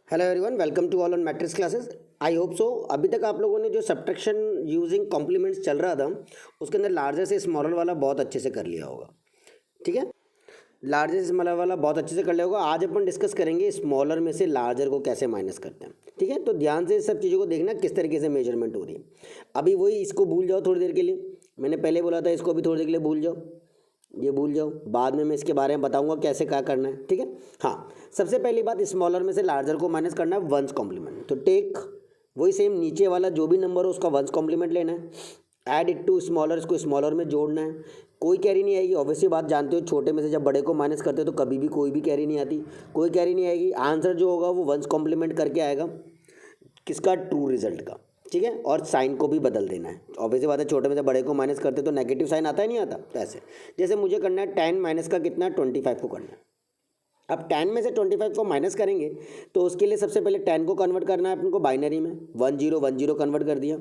Hello everyone, welcome to all on matrix classes. I hope so अभी तक आप लोगों ने जो सब्ट्रैक्शन यूजिंग कॉम्प्लीमेंट्स चल रहा था उसके अंदर लार्जर से स्मॉलर वाला बहुत अच्छे से कर लिया होगा। ठीक है, लार्जर से स्मॉलर वाला बहुत अच्छे से कर लिया होगा। आज अपन डिस्कस करेंगे स्मॉलर में से लार्जर को कैसे माइनस करते हैं। ठीक है, तो ध्यान से सब चीज़ों को देखना किस तरीके से मेजरमेंट हो रही है। अभी वही इसको भूल जाओ थोड़ी देर के लिए, मैंने पहले बोला था इसको अभी थोड़ी देर के लिए भूल जाओ, ये भूल जाओ, बाद में मैं इसके बारे में बताऊंगा कैसे क्या करना है। ठीक है, हाँ, सबसे पहली बात स्मॉलर में से लार्जर को माइनस करना है वंस कॉम्प्लीमेंट। तो टेक वही सेम नीचे वाला जो भी नंबर हो उसका वंस कॉम्प्लीमेंट लेना है, ऐड इट टू स्मॉलर, इसको स्मॉलर में जोड़ना है। कोई कैरी नहीं आएगी, ऑब्वियसली बात जानते हो, छोटे में से जब बड़े को माइनस करते हो तो कभी भी कोई भी कैरी नहीं आती, कोई कैरी नहीं आएगी। आंसर जो होगा वो वंस कॉम्प्लीमेंट करके आएगा किसका, ट्रू रिजल्ट का। ठीक है, और साइन को भी बदल देना है। ऑब्वियसली बात है, छोटे में से बड़े को माइनस करते तो नेगेटिव साइन आता ही नहीं आता। तो ऐसे जैसे मुझे करना है 10 माइनस का कितना, 25 को करना है। अब 10 में से 25 को माइनस करेंगे तो उसके लिए सबसे पहले 10 को कन्वर्ट करना है अपन को बाइनरी में, 1 0 1 0 कन्वर्ट कर दिया।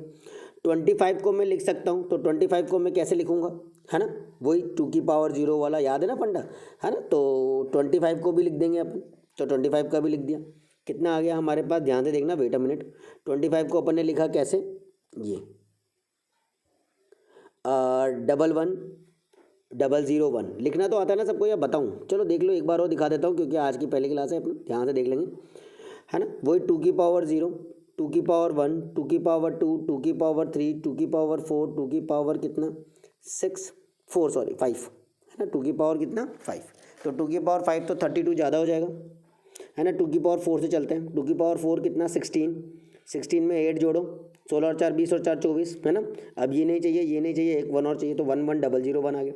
25 को मैं लिख सकता हूँ, तो 25 को मैं कैसे लिखूँगा, है ना, वही 2 की पावर 0 वाला, याद है ना फंडा, है ना। तो 25 को भी लिख देंगे अपन, तो 25 का भी लिख दिया। कितना आ गया हमारे पास, ध्यान से देखना, वेट अ मिनट। 25 को अपन ने लिखा कैसे, ये 1101 लिखना तो आता है ना सबको, या बताऊँ, चलो देख लो एक बार और दिखा देता हूँ क्योंकि आज की पहली क्लास है, अपन ध्यान से देख लेंगे, है ना। वही 2 की पावर 0, 2 की पावर 1, 2 की पावर 2, 2 की पावर 3, 2 की पावर 4, 2 की पावर कितना 6 4 सॉरी 5, है ना। 2 की पावर कितना 5, तो 2 की पावर 5 तो 32 ज़्यादा हो जाएगा, है ना। 2 की पावर 4 से चलते हैं, 2 की पावर 4 कितना 16, 16 में 8 जोड़ो, 16 और 4 20 और 4 24, है ना। अब ये नहीं चाहिए, ये नहीं चाहिए, एक 1 और चाहिए, तो 1 1 0 0 1 आ गया।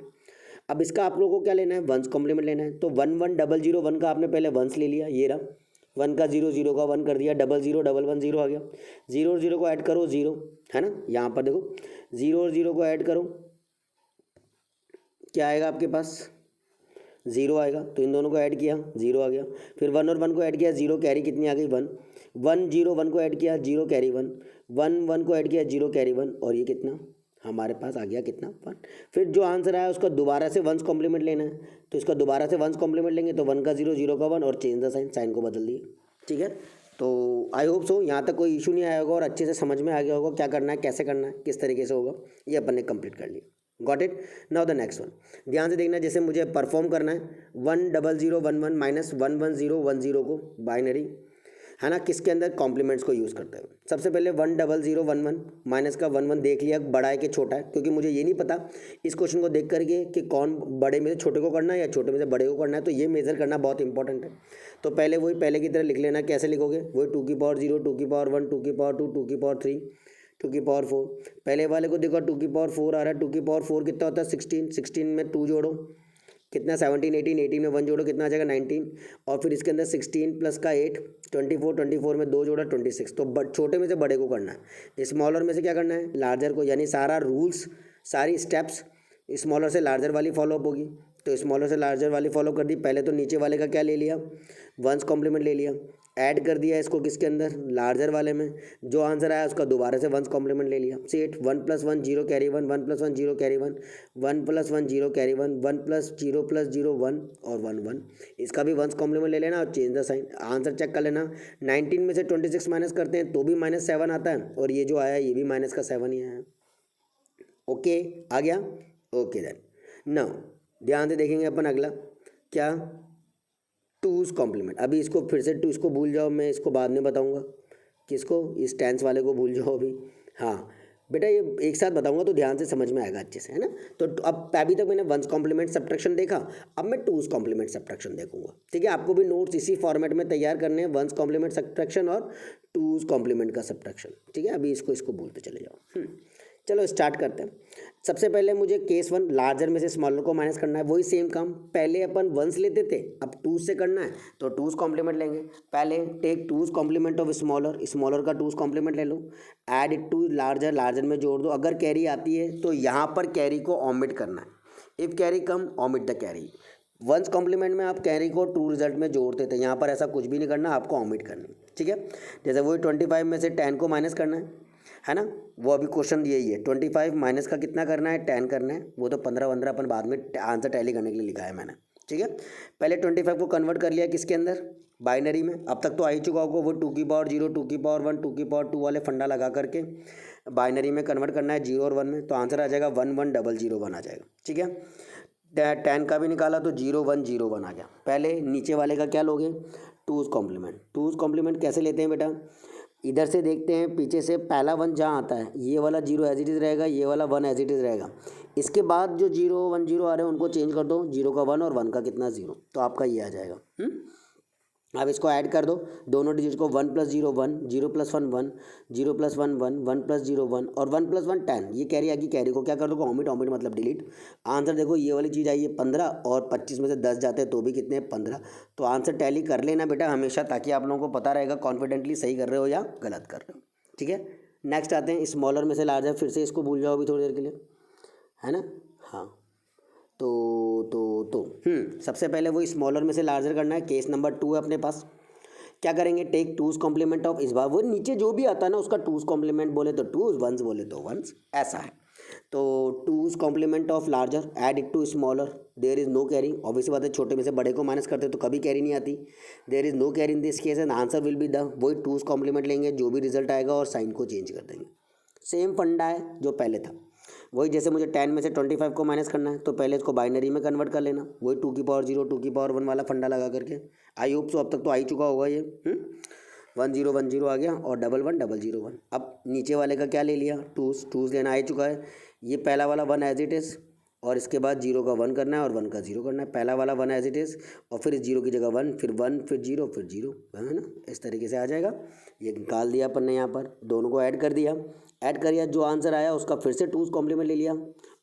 अब इसका आप लोगों को क्या लेना है, वंस कॉम्प्लीमेंट लेना है। तो 1 1 0 0 1 का आपने पहले वंस ले लिया, ये रहा, 1 का 0 0 का 1 कर दिया, 0 0 1 1 0 आ गया। 0 और 0 को ऐड करो 0, है ना, यहाँ पर देखो 0 और 0 को ऐड करो, क्या आएगा आपके पास, 0 आएगा। तो इन दोनों को ऐड किया, 0 आ गया। फिर 1 और 1 को ऐड किया, 0 कैरी कितनी आ गई 1, 1 0 1 को ऐड किया, 0 कैरी 1, 1 1 को ऐड किया, 0 कैरी 1, और ये कितना हमारे पास आ गया कितना 1। फिर जो आंसर आया उसका दोबारा से वंस कॉम्प्लीमेंट लेना है, तो इसका दोबारा से वंस कॉम्प्लीमेंट लेंगे, तो 1 का 0 0 का 1 और चेंज द साइन, साइन को बदल दिए। ठीक है, तो आई होप सो यहाँ तक कोई इशू नहीं आया होगा और अच्छे से समझ में आ गया होगा क्या करना है, कैसे करना है, किस तरीके से होगा, ये अपन ने कंप्लीट कर लिया। Got it. Now the next one, ध्यान से देखना, जैसे मुझे परफॉर्म करना है 1 0 0 1 1 माइनस 1 1 0 1 0 को बाइनरी, है ना, किसके अंदर कॉम्प्लीमेंट्स को यूज़ करते हैं। सबसे पहले 1 0 0 1 1 माइनस का 1 1 देख लिया, बड़ा है कि छोटा है, क्योंकि मुझे ये नहीं पता इस क्वेश्चन को देख करके कि कौन बड़े में से छोटे को करना है या छोटे में से बड़े को करना है, तो ये मेजर करना बहुत इंपॉर्टेंट है। तो पहले वही पहले की तरह लिख लेना, कैसे लिखोगे, वही 2 की पावर 0, 2 की पावर 1, 2 की पावर 2, 2 की पावर 3, 2 की पावर 4। पहले वाले को देखो 2 की पावर 4 आ रहा है, 2 की पावर 4 कितना होता है 16, 16 में 2 जोड़ो कितना 17 18, 18 में 1 जोड़ो कितना आ जाएगा 19, और फिर इसके अंदर 16 प्लस का 8 24, 24 में 2 जोड़ा 26। तो छोटे में से बड़े को करना है, स्मॉलर में से क्या करना है, लार्जर को, यानी सारा रूल्स सारी स्टेप्स स्मॉलर से लार्जर वाली फॉलोअप होगी। तो स्मॉलर से लार्जर वाली फॉलो कर दी, पहले तो नीचे वाले का क्या ले लिया, वंस कॉम्प्लीमेंट ले लिया, ऐड कर दिया इसको किसके अंदर, लार्जर वाले में, जो आंसर आया उसका दोबारा से वंस कॉम्प्लीमेंट ले लिया। सेट 1 + 1 0 कैरी 1, 1 + 1 0 कैरी 1, 1 + 1 0 कैरी 1, 1 + 0 + 0 1 और 1 1, इसका भी वंस कॉम्प्लीमेंट ले लेना और change the sign. Answer check कर लेना, 19 में से 26 माइनस करते हैं तो भी -7 आता है, और ये जो आया ये भी -7 ही आया। ओके, आ गया, ओके देन। नाउ ध्यान से देखेंगे अपन अगला क्या, टूज कॉम्प्लीमेंट। अभी इसको फिर से टू, इसको भूल जाओ, मैं इसको बाद में बताऊंगा, किसको, इस टेंस वाले को भूल जाओ अभी। हाँ बेटा, ये एक साथ बताऊंगा तो ध्यान से समझ में आएगा अच्छे से, है ना। तो अब अभी तक मैंने वंस कॉम्प्लीमेंट सब्ट्रैक्शन देखा, अब मैं टूज कॉम्प्लीमेंट सब्ट्रैक्शन देखूंगा। ठीक है, आपको भी नोट्स इसी फॉर्मेट में तैयार करने हैं, वंस कॉम्प्लीमेंट सब्ट्रैक्शन और टूज कॉम्प्लीमेंट का सब्ट्रैक्शन। ठीक है, अभी इसको भूलते चले जाओ। चलो स्टार्ट करते हैं। सबसे पहले मुझे केस 1 लार्जर में से स्मॉलर को माइनस करना है, वही सेम काम, पहले अपन वंस लेते थे, अब टूज से करना है तो टूज कॉम्प्लीमेंट लेंगे। पहले take two's complement of smaller, smaller का टूज कॉम्प्लीमेंट ले लो, add it to larger, larger में जोड़ दो। अगर कैरी आती है तो यहाँ पर कैरी को ओमिट करना है, if carry come omit the carry. Once complement में आप कैरी को ट्रू रिजल्ट में जोड़ते थे, यहाँ पर ऐसा कुछ भी नहीं करना, आपको ओमिट करनी। ठीक है, जैसे वही 25 में से 10 को माइनस करना है ना, वो अभी क्वेश्चन यही है, 25 माइनस का कितना करना है 10 करना है, वो तो 15 15 अपन बाद में आंसर टैली करने के लिए लिखा है मैंने। ठीक है। पहले 25 को कन्वर्ट कर लिया किसके अंदर, बाइनरी में। अब तक तो आ ही चुका होगा वो 2 की पावर 0, 2 की पावर 1, 2 की पावर 2 वाले फंडा लगा करके बाइनरी में कन्वर्ट करना है 0 और 1 में। तो आंसर आ जाएगा 11001 आ जाएगा। ठीक है, 10 का भी निकाला तो 0101 आ गया। पहले नीचे वाले का क्या लोगे, 2's कॉम्प्लीमेंट। 2's कॉम्प्लीमेंट कैसे लेते हैं बेटा, इधर से देखते हैं पीछे से, पहला 1 जहाँ आता है ये वाला 0 एज इट इज़ रहेगा, ये वाला 1 एज इट इज़ रहेगा। इसके बाद जो 0 1 0 आ रहे हैं उनको चेंज कर दो, 0 का 1 और 1 का कितना 0, तो आपका ये आ जाएगा। अब इसको ऐड कर दो दोनों डिजिट को, 1 + 0 1, 0 + 1 1, 0 + 1 1, 1 + 0 1 और 1 + 1 10। ये कैरी आ गई, कैरी को क्या कर दो, ओमिट, ओमिट मतलब डिलीट। आंसर देखो ये वाली चीज़ आई है 15 और 25 में से 10 जाते हैं तो भी कितने 15। तो आंसर टैली कर लेना बेटा हमेशा, ताकि आप लोगों को पता रहेगा कॉन्फिडेंटली सही कर रहे हो या गलत कर रहे हो। ठीक है, नेक्स्ट आते हैं स्मॉलर में से लार्जर। फिर से इसको भूल जाओ अभी थोड़ी देर के लिए, है ना। हाँ, सबसे पहले वो स्मॉलर में से लार्जर करना है। केस नंबर 2 है अपने पास। क्या करेंगे, टेक 2's कॉम्प्लीमेंट ऑफ, इस बार वो नीचे जो भी आता है ना उसका 2's कॉम्प्लीमेंट बोले तो 2's, 1's बोले तो 1's, ऐसा है। तो 2's complement of larger, add it to smaller, there is no carry. Obviously बात है, छोटे में से बड़े को माइनस करते तो कभी कैरी नहीं आती। There is no carry in this case and answer will be the, वही 2's कॉम्प्लीमेंट लेंगे जो भी रिजल्ट आएगा और साइन को चेंज कर देंगे। सेम फंडा है जो पहले था, वही जैसे मुझे 10 में से 25 को माइनस करना है तो पहले इसको बाइनरी में कन्वर्ट कर लेना, वही 2 की पावर 0, 2 की पावर 1 वाला फंडा लगा करके। आई होप सो अब तक तो आ ही चुका होगा ये। 1010 आ गया और 11101। अब नीचे वाले का क्या ले लिया, 2's लेना आ चुका है। ये पहला वाला 1 एज इट इज़ और इसके बाद 0 का 1 करना है और 1 का 0 करना है। पहला वाला 1 एज इट इज़ और फिर इस 0 की जगह 1, फिर 1, फिर 0, फिर 0, है ना। इस तरीके से आ जाएगा। ये निकाल दिया अपन ने, यहाँ पर दोनों को ऐड कर दिया। ऐड करिए, जो आंसर आया उसका फिर से 2's कॉम्प्लीमेंट ले लिया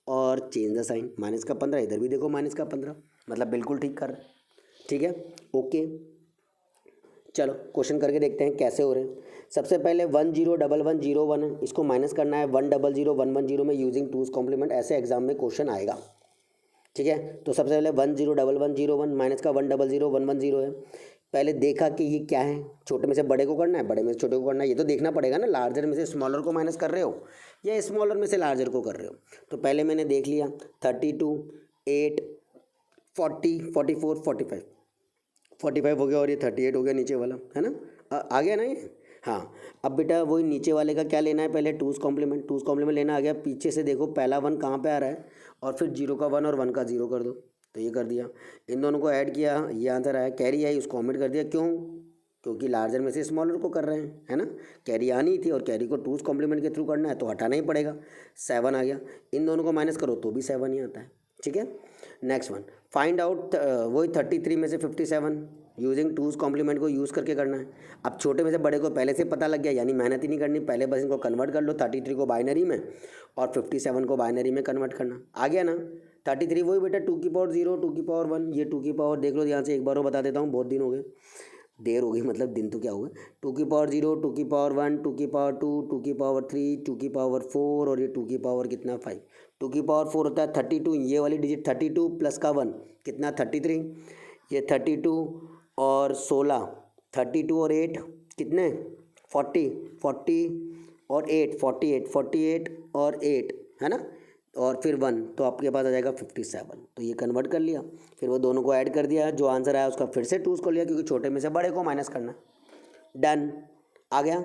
और चेंज द साइन। माइनस का 15, इधर भी देखो माइनस का 15, मतलब बिल्कुल ठीक कर। ठीक है, ओके, चलो क्वेश्चन करके देखते हैं कैसे हो रहे हैं। सबसे पहले 101101 है, इसको माइनस करना है 100110 में यूजिंग 2's कॉम्प्लीमेंट। ऐसे एग्जाम में क्वेश्चन आएगा। ठीक है, तो सबसे पहले 101101 माइनस का 100110 है। पहले देखा कि ये क्या है, छोटे में से बड़े को करना है, बड़े में से छोटे को करना है, ये तो देखना पड़ेगा ना। लार्जर में से स्मॉलर को माइनस कर रहे हो या स्मॉलर में से लार्जर को कर रहे हो। तो पहले मैंने देख लिया 32, 8, 40, 44, 45, 45 हो गया और ये 38 हो गया नीचे वाला, है ना। आ गया ना ये। हाँ, अब बेटा वही नीचे वाले का क्या लेना है, पहले 2's कॉम्प्लीमेंट लेना आ गया। पीछे से देखो पहला 1 कहाँ पे आ रहा है और फिर 0 का 1 और 1 का 0 कर दो, तो ये कर दिया। इन दोनों को ऐड किया, ये आंसर आया। कैरी आई, उसको ओमिट कर दिया, क्यों, क्योंकि लार्जर में से स्मॉलर को कर रहे हैं, है ना। कैरी आनी थी और कैरी को 2's कॉम्प्लीमेंट के थ्रू करना है तो हटाना ही पड़ेगा। 7 आ गया, इन दोनों को माइनस करो तो भी 7 ही आता है। ठीक है, नेक्स्ट वन, फाइंड आउट, वही 33 में से 57 यूजिंग 2's कॉम्प्लीमेंट को यूज़ करके करना है। अब छोटे में से बड़े को पहले से पता लग गया, यानी मेहनत ही नहीं करनी, पहले बस इनको कन्वर्ट कर लो। 33 को बाइनरी में और 57 को बाइनरी में कन्वर्ट करना। आ गया ना। 33 वही बेटा 2 की पावर 0, 2 की पावर 1, ये 2 की पावर देख लो यहाँ से, एक बार और बता देता हूँ, बहुत दिन हो गए, देर हो गई, मतलब दिन तो क्या हुआ। 2 की पावर 0, 2 की पावर 1, 2 की पावर 2, 2 की पावर 3, 2 की पावर 4 और ये 2 की पावर कितना 5। 2 की पावर 4 होता है 32, ये वाली डिजिट 32 प्लस का 1 कितना 33, ये 32 और 16, 32 और 8 कितने 40, 40 और 8, 48, 48 और 8, है ना, और फिर 1, तो आपके पास आ जाएगा 57। तो ये कन्वर्ट कर लिया, फिर वो दोनों को ऐड कर दिया, जो आंसर आया उसका फिर से 2's को लिया, क्योंकि छोटे में से बड़े को माइनस करना। डन, आ गया।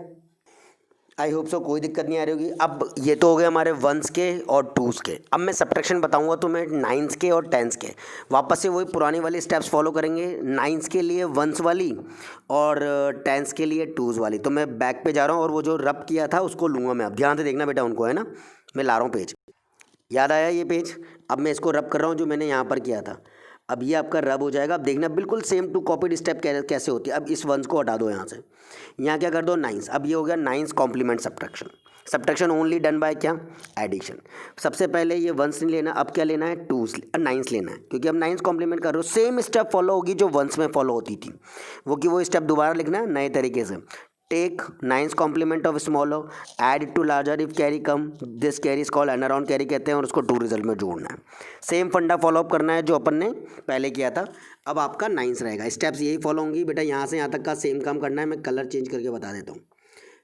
आई होप सो कोई दिक्कत नहीं आ रही होगी। अब ये तो हो गए हमारे 1s के और 2s के। अब मैं सब्ट्रैक्शन बताऊंगा तुम्हें 9s के और 10s के। वापस से वही पुरानी वाली स्टेप्स फॉलो करेंगे, 9s के लिए 1s वाली और 10s के लिए 2s वाली। तो मैं बैक पे जा रहा हूँ और वो जो रब किया था उसको लूँगा मैं। अब ध्यान से देखना बेटा उनको, है ना। मैं ला रहा हूँ पेज, याद आया ये पेज। अब मैं इसको रब कर रहा हूँ जो मैंने यहाँ पर किया था। अब ये आपका रब हो जाएगा। अब देखना बिल्कुल सेम टू कॉपीड स्टेप कैसे होती है। अब इस 1s को हटा दो यहाँ से, यहाँ क्या कर दो 9s। अब ये हो गया 9s complement subtraction only done by क्या, एडिशन। सबसे पहले ये 1s नहीं लेना, अब क्या लेना है 9s लेना है, क्योंकि अब 9s कॉम्प्लीमेंट कर रहे हो। सेम स्टेप फॉलो होगी जो 1s में फॉलो होती थी, वो स्टेप दोबारा लिखना है नए तरीके से। Take 9s complement of smaller, add it to larger if carry come, this carry is called end around carry कहते हैं, और उसको 2 रिजल्ट में जोड़ना है। सेम फंडा फॉलो अप करना है जो अपन ने पहले किया था। अब आपका 9s रहेगा, स्टेप्स यही फॉलो होंगी बेटा। यहाँ से यहाँ तक का सेम काम करना है। मैं कलर चेंज करके बता देता हूँ।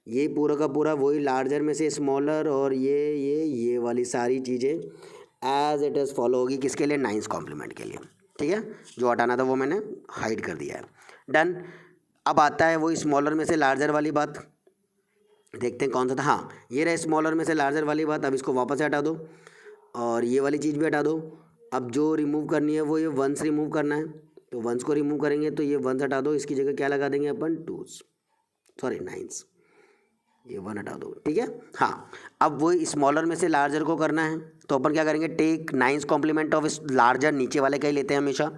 ये पूरा का पूरा वही लार्जर में से स्मॉलर और ये वाली सारी चीज़ें एज इट इज़ फॉलो होगी, किसके लिए 9s कॉम्प्लीमेंट के लिए। ठीक है, जो हटाना था वो मैंने हाइड कर दिया है। डन। अब आता है वो स्मॉलर में से लार्जर वाली बात, देखते हैं कौन सा था। हाँ, ये रहा स्मॉलर में से लार्जर वाली बात। अब इसको वापस से हटा दो और ये वाली चीज़ भी हटा दो। अब जो रिमूव करनी है वो ये वंस रिमूव करना है, तो वंस को रिमूव करेंगे तो ये वंस हटा दो, इसकी जगह क्या लगा देंगे अपन, टूस, सॉरी नाइन्स, ये वन हटा दो, ठीक है। हाँ, अब वो स्मॉलर में से लार्जर को करना है, तो अपन क्या करेंगे, take nines complement of larger, नीचे वाले का ही लेते हैं हमेशा,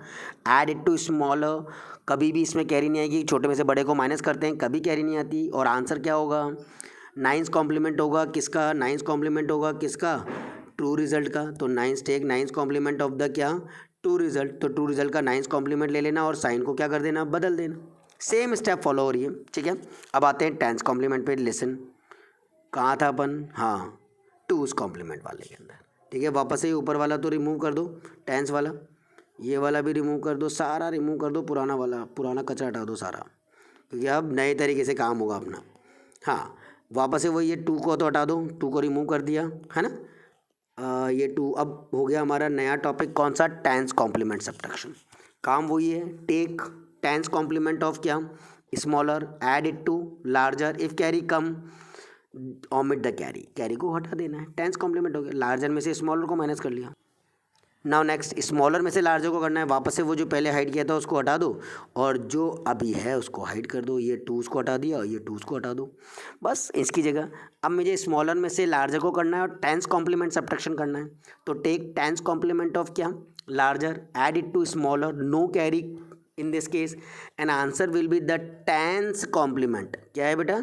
ऐड इट टू स्मॉलर। कभी भी इसमें कैरी नहीं आएगी, छोटे में से बड़े को माइनस करते हैं, कभी कैरी नहीं आती। और आंसर क्या होगा, नाइन्स कॉम्प्लीमेंट होगा किसका, नाइन्स कॉम्प्लीमेंट होगा किसका, ट्रू रिजल्ट का। तो nines take nines complement of the क्या, ट्रू रिजल्ट। तो ट्रू रिजल्ट का नाइन्स कॉम्प्लीमेंट ले लेना और साइन को क्या कर देना, बदल देना। सेम स्टेप फॉलो हो रही है, ठीक है। अब आते हैं टेंस कॉम्प्लीमेंट पे। लिसन, कहाँ था अपन, हाँ, टूज कॉम्प्लीमेंट वाले के अंदर, ठीक है। वापस से ऊपर वाला तो रिमूव कर दो, टेंस वाला, ये वाला भी रिमूव कर दो, सारा रिमूव कर दो, पुराना वाला, पुराना कचरा हटा दो सारा, क्योंकि अब नए तरीके से काम होगा अपना। हाँ, वापस से वो ये टू को तो हटा दो, टू को रिमूव कर दिया है ना। ये टू अब हो गया हमारा नया टॉपिक, कौन सा, टेंस कॉम्प्लीमेंट सब्ट्रैक्शन। काम वही है, टेक टेंस कॉम्प्लीमेंट ऑफ क्या, smaller, add it to larger, if carry come omit the carry, carry को हटा देना है, टेंस कॉम्प्लीमेंट हो गया। लार्जर में से स्मॉलर को माइनस कर लिया। नाउ नेक्स्ट, स्मॉलर में से लार्जर को करना है, वापस से वो जो पहले हाइड किया था उसको हटा दो और जो अभी है उसको हाइड कर दो। ये टूस को हटा दिया और ये टूस को हटा दो, बस इसकी जगह अब मुझे स्मॉलर में से लार्जर को करना है और टेंस कॉम्प्लीमेंट सब्ट्रैक्शन करना है। तो टेक टेंस कॉम्प्लीमेंट ऑफ क्या, larger, add it to smaller, no carry in this case, and answer will be the tens complement. क्या है बेटा,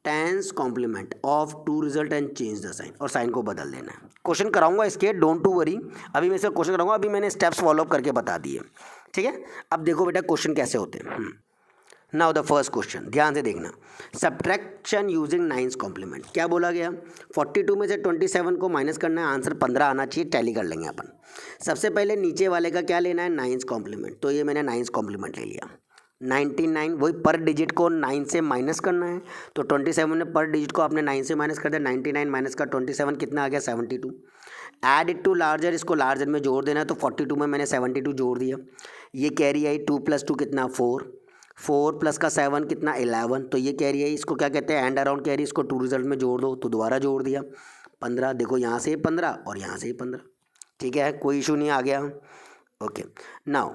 tens complement of true result and change the sign, और sign को बदल देना है। Question कराऊंगा इसके, डोंट टू वरी, अभी मैं इसका क्वेश्चन कराऊंगा, अभी मैंने स्टेप्स फॉलो अप करके बता दिए, ठीक है। अब देखो बेटा क्वेश्चन कैसे होते हैं। नाउ द फर्स्ट क्वेश्चन, ध्यान से देखना, सब्ट्रैक्शन यूजिंग नाइन्स कॉम्प्लीमेंट। क्या बोला गया, 42 में से 27 को माइनस करना है, आंसर 15 आना चाहिए, टैली कर लेंगे अपन। सबसे पहले नीचे वाले का क्या लेना है, नाइन्स कॉम्प्लीमेंट, तो ये मैंने नाइन्स कॉम्प्लीमेंट ले लिया। 99, वही पर डिजिट को 9 से माइनस करना है, तो 27 में पर डिजिट को आपने 9 से माइनस कर दिया, 99 माइनस का 27 कितना आ गया, 72। ऐड इट टू लार्जर, इसको लार्जर में जोड़ देना है, तो 42 में मैंने 72 जोड़ दिया। ये कैरी आई, 2 + 2 कितना, 4, 4 प्लस का 7 कितना, 11, तो ये कैरी आई, इसको क्या कहते हैं, एंड अराउंड कैरी, इसको टू रिजल्ट में जोड़ दो, तो दोबारा जोड़ दिया 15। देखो यहाँ से 15 और यहाँ से 15, ठीक है, कोई इशू नहीं, आ गया। ओके, नाउ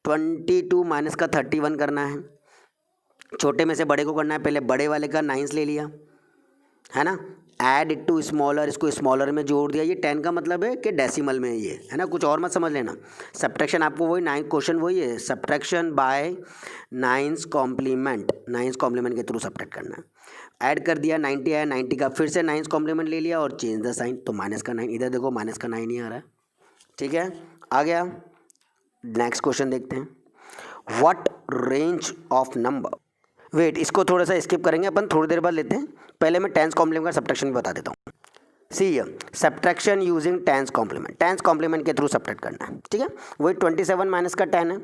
22 माइनस का 31 करना है, छोटे में से बड़े को करना है, पहले बड़े वाले का 9 ले लिया है ना, ऐड इट टू स्मॉलर, इसको स्मॉलर में जोड़ दिया। ये 10 का मतलब है कि डेसिमल में ये है ना, कुछ और मत समझ लेना। सब्ट्रैक्शन आपको वही 9 क्वेश्चन वही है, subtraction by nines complement, nines complement के थ्रू सब्ट्रैक्ट करना है। ऐड कर दिया, 90 आया, 90 का फिर से नाइन्स कॉम्प्लीमेंट ले लिया और चेंज द साइन, तो माइनस का 9, इधर देखो माइनस का 9 ही आ रहा है, ठीक है, आ गया। नेक्स्ट क्वेश्चन देखते हैं, what range of number, wait इसको थोड़ा सा स्किप करेंगे अपन, थोड़ी देर बाद लेते हैं, पहले मैं टेंस कॉम्प्लीमेंट का सब्ट्रैक्शन बता देता हूँ। C subtraction using ten's complement, ten's complement के थ्रू सब्ट्रैक्ट करना है, ठीक है। वही 27 माइनस का 10 है,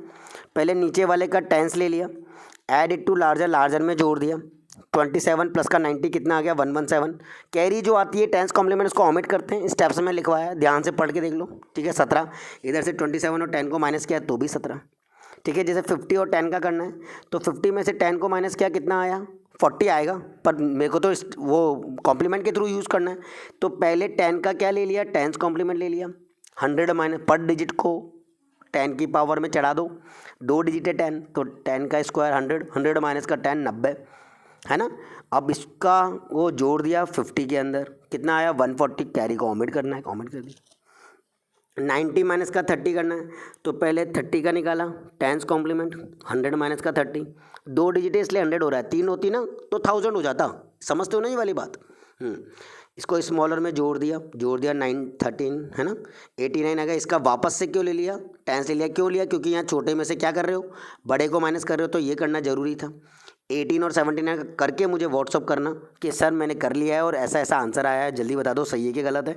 पहले नीचे वाले का टेंस ले लिया, add it to larger, larger में जोड़ दिया, 27 प्लस का 90 कितना आ गया, 117। कैरी जो आती है टेंस कॉम्प्लीमेंट उसको ओमिट करते हैं, स्टेप्स में लिखवाया है, ध्यान से पढ़ के देख लो, ठीक है। 17, इधर से 27 और 10 को माइनस किया तो भी 17, ठीक है। जैसे 50 और 10 का करना है, तो 50 में से 10 को माइनस किया कितना आया, 40 आएगा, पर मेरे को तो वो कॉम्प्लीमेंट के थ्रू यूज़ करना है, तो पहले 10 का क्या ले लिया, टेंस कॉम्प्लीमेंट ले लिया, 100 माइनस पर डिजिट को 10 की पावर में चढ़ा दो, 2 डिजिट है 10, तो 10 का स्क्वायर 100, 100 माइनस का 10 90 है ना। अब इसका वो जोड़ दिया 50 के अंदर, कितना आया 140, कैरी को ओमिट करना है, ओमिट कर दिया। 90 माइनस का 30 करना है, तो पहले 30 का निकाला, टेंस कॉम्प्लीमेंट, 100 माइनस का 30, 2 डिजिट है इसलिए 100 हो रहा है, 3 होती ना तो 1000 हो जाता, समझते हो ना ये वाली बात। इसको स्मॉलर में जोड़ दिया 9 13 है ना, 89 आ गया। इसका वापस से क्यों ले लिया, टेंस ले लिया, क्यों लिया, क्योंकि यहाँ छोटे में से क्या कर रहे हो, बड़े को माइनस कर रहे हो, तो ये करना ज़रूरी था। 18 और 79 करके मुझे व्हाट्सअप करना कि सर मैंने कर लिया है और ऐसा ऐसा आंसर आया है, जल्दी बता दो सही है कि गलत है,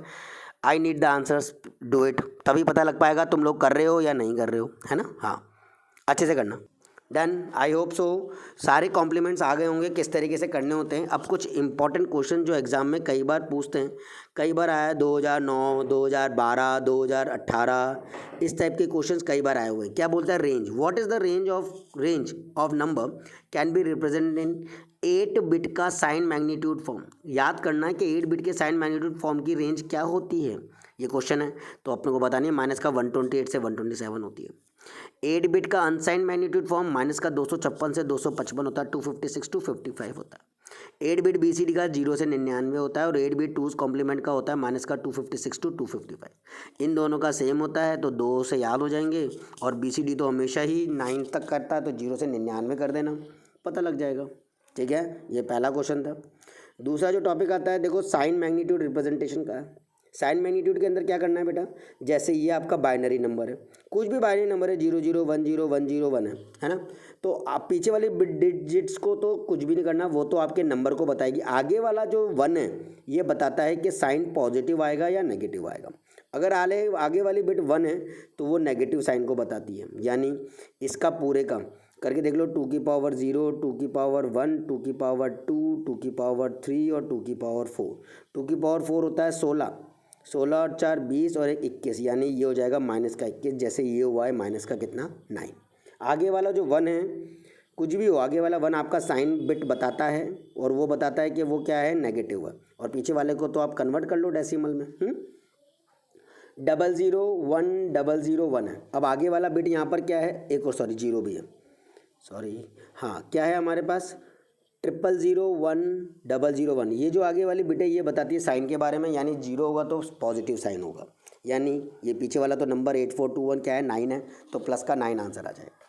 I need the answers, do it, तभी पता लग पाएगा तुम लोग कर रहे हो या नहीं कर रहे हो, है ना। हाँ, अच्छे से करना। डन। आई होप सो सारे कॉम्प्लीमेंट्स आ गए होंगे किस तरीके से करने होते हैं। अब कुछ इंपॉर्टेंट क्वेश्चन जो एग्जाम में कई बार पूछते हैं, कई बार आया 2009, 2012, 2018, इस टाइप के क्वेश्चंस कई बार आए हुए हैं। क्या बोलता है range, what is the range of number can be represented in 8 bit का साइन मैग्नीट्यूड फॉर्म। याद करना है कि 8 बिट के साइन मैग्नीट्यूड फॉर्म की रेंज क्या होती है, ये क्वेश्चन है। तो अपने को बतानी है, माइनस का 128 से 127 होती है। 8 बिट का अनसाइन मैग्नीट्यूड फॉर्म माइनस का 256 से 255 होता है, 256 टू 55 होता है। 8 बिट BCD का 0 से 99 होता है, और 8 बिट 2's कॉम्प्लीमेंट का होता है माइनस का 256 टू 255। इन दोनों का सेम होता है तो 2 से याद हो जाएंगे, और BCD तो हमेशा ही 9 तक करता है, तो 0 से 99 कर देना, पता लग जाएगा। ठीक है, ये पहला क्वेश्चन था। दूसरा जो टॉपिक आता है, देखो साइन मैग्नीट्यूड रिप्रेजेंटेशन का है। साइन मैग्नीट्यूड के अंदर क्या करना है बेटा, जैसे ये आपका बाइनरी नंबर है, कुछ भी बाइनरी नंबर है, 0 0 1 0 1 0 1 है ना। तो आप पीछे वाले डिजिट्स को तो कुछ भी नहीं करना, वो तो आपके नंबर को बताएगी। आगे वाला जो 1 है ये बताता है कि साइन पॉजिटिव आएगा या नेगेटिव आएगा। अगर आगे वाली बिट 1 है तो वो नेगेटिव साइन को बताती है। यानी इसका पूरे का करके देख लो, 2 की पावर 0, 2 की पावर 1, 2 की पावर 2, 2 की पावर 3 और 2 की पावर 4। 2 की पावर 4 होता है 16, 16 और 4 20 और 1 21, यानी ये हो जाएगा माइनस का 21। जैसे ये हुआ है माइनस का कितना 9। आगे वाला जो 1 है, कुछ भी हो, आगे वाला 1 आपका साइन बिट बताता है, और वो बताता है कि वो क्या है, नेगेटिव है। और पीछे वाले को तो आप कन्वर्ट कर लो डेसिमल में। 00 1 00 1 है। अब आगे वाला बिट यहाँ पर क्या है, एक और सॉरी 0 भी है, सॉरी हाँ, क्या है हमारे पास 000 1 001। ये जो आगे वाली बिट है ये बताती है साइन के बारे में, यानी 0 होगा तो पॉजिटिव साइन होगा। यानी ये पीछे वाला तो नंबर 8421 क्या है, 9 है, तो प्लस का 9 आंसर आ जाएगा।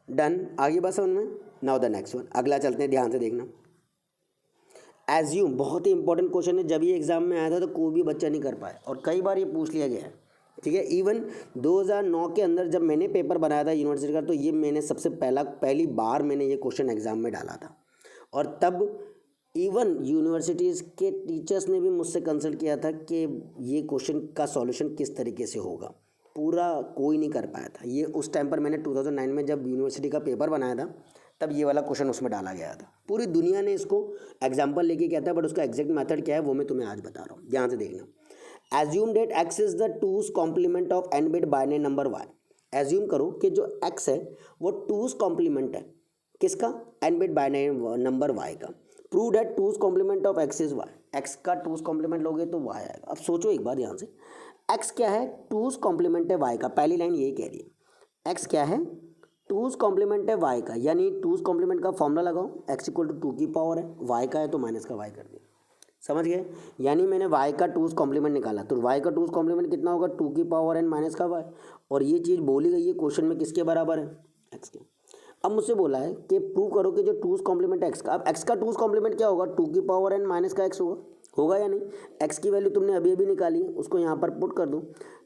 डन, आगे बस समझ में। नाउ द नेक्स्ट वन, अगला चलते हैं, ध्यान से देखना। एज्यूम, बहुत ही इंपॉर्टेंट क्वेश्चन है। जब ये एग्जाम में आया था तो कोई भी बच्चा नहीं कर पाया, और कई बार ये पूछ लिया गया है। ठीक है, इवन 2009 के अंदर जब मैंने पेपर बनाया था यूनिवर्सिटी का, तो ये मैंने सबसे पहली बार मैंने ये क्वेश्चन एग्जाम में डाला था। और तब इवन यूनिवर्सिटीज़ के टीचर्स ने भी मुझसे कंसल्ट किया था कि ये क्वेश्चन का सॉल्यूशन किस तरीके से होगा। पूरा कोई नहीं कर पाया था ये। उस टाइम पर मैंने 2009 में जब यूनिवर्सिटी का पेपर बनाया था, तब ये वाला क्वेश्चन उसमें डाला गया था। पूरी दुनिया ने इसको एग्जाम्पल लेके किया था, बट उसका एग्जैक्ट मेथड क्या है वो मैं तुम्हें आज बता रहा हूँ, ध्यान से देखना। Assume that x is the 2's complement of n bit binary number y। Assume करो कि जो x है वो 2's कॉम्प्लीमेंट है, किसका, n bit binary number y का। Prove that 2's complement of x is y। x का 2's complement लोगे तो y आएगा। अब सोचो एक बार ध्यान से, x क्या है, 2's कॉम्प्लीमेंट है y का। पहली लाइन यही कह रही है, x क्या है, 2's कॉम्प्लीमेंट है y का, यानी 2's कॉम्प्लीमेंट का फॉर्मूला लगाओ, x इक्वल टू 2 की पावर है, y का है तो माइनस का y कर दिया। समझ गए, यानी मैंने y का 2's कॉम्प्लीमेंट निकाला, तो y का 2's कॉम्प्लीमेंट कितना होगा, 2 की पावर n माइनस का y। और ये चीज़ बोली गई है क्वेश्चन में किसके बराबर है, x के। अब मुझसे बोला है कि प्रूव करो कि जो 2's कॉम्प्लीमेंट x का, अब x का 2's कॉम्प्लीमेंट क्या होगा, 2 की पावर n माइनस का x होगा या नहीं। x की वैल्यू तुमने अभी निकाली है, उसको यहाँ पर पुट कर दो,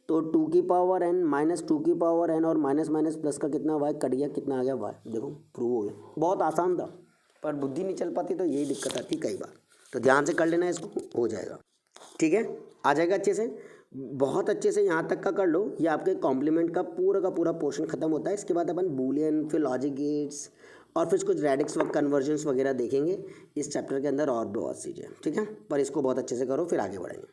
तो 2 की पावर n माइनस 2 की पावर n और माइनस माइनस प्लस का कितना y कट गया, कितना आ गया y। देखो प्रूव हो गया, बहुत आसान था, पर बुद्धि नहीं चल पाती तो यही दिक्कत आती कई बार। तो ध्यान से कर लेना, इसको हो जाएगा। ठीक है, आ जाएगा अच्छे से, बहुत अच्छे से यहाँ तक का कर लो। ये आपके कॉम्प्लीमेंट का पूरा पोर्शन खत्म होता है। इसके बाद अपन बूलियन, फिर लॉजिक गेट्स और फिर कुछ रेडिक्स व कन्वर्जन्स वगैरह देखेंगे इस चैप्टर के अंदर, और बहुत चीज़ें। ठीक है, पर इसको बहुत अच्छे से करो, फिर आगे बढ़ेंगे।